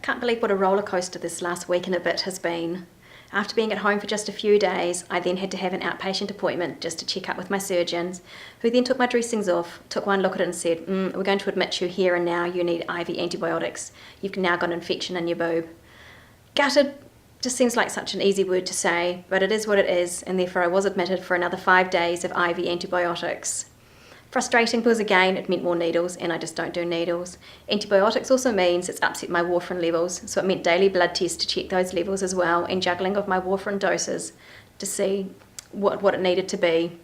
can't believe what a roller coaster this last week and a bit has been. After being at home for just a few days, I then had to have an outpatient appointment just to check up with my surgeons, who then took my dressings off, took one look at it and said, we're going to admit you here and now, you need IV antibiotics. You've now got an infection in your boob. Gutted just seems like such an easy word to say, but it is what it is, and therefore I was admitted for another 5 days of IV antibiotics. Frustrating because again it meant more needles, and I just don't do needles. Antibiotics also means it's upset my warfarin levels, so it meant daily blood tests to check those levels as well, and juggling of my warfarin doses to see what it needed to be.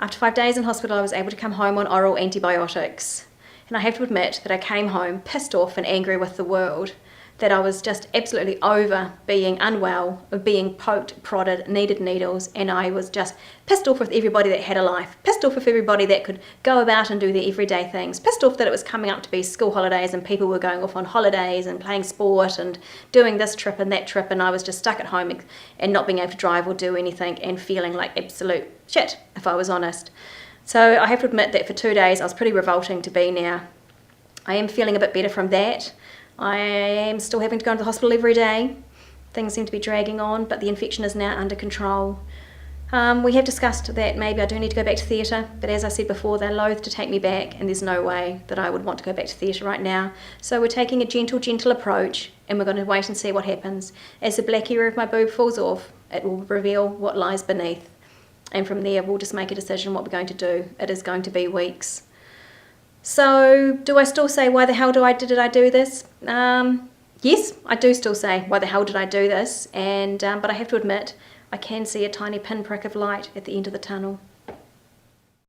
After 5 days in hospital, I was able to come home on oral antibiotics, and I have to admit that I came home pissed off and angry with the world, that I was just absolutely over being unwell, of being poked, prodded, needed needles, and I was just pissed off with everybody that had a life, pissed off with everybody that could go about and do their everyday things, pissed off that it was coming up to be school holidays and people were going off on holidays and playing sport and doing this trip and that trip, and I was just stuck at home and not being able to drive or do anything and feeling like absolute shit, if I was honest. So I have to admit that for 2 days I was pretty revolting to be now. I am feeling a bit better from that. I am still having to go to the hospital every day. Things seem to be dragging on, but the infection is now under control. We have discussed that maybe I do need to go back to theatre, but as I said before, they're loath to take me back, and there's no way that I would want to go back to theatre right now. So we're taking a gentle approach, and we're going to wait and see what happens. As the black area of my boob falls off, it will reveal what lies beneath. And from there, we'll just make a decision what we're going to do. It is going to be weeks. So, do I still say, why the hell did I do this? Yes, I do still say, why the hell did I do this? But I have to admit, I can see a tiny pinprick of light at the end of the tunnel.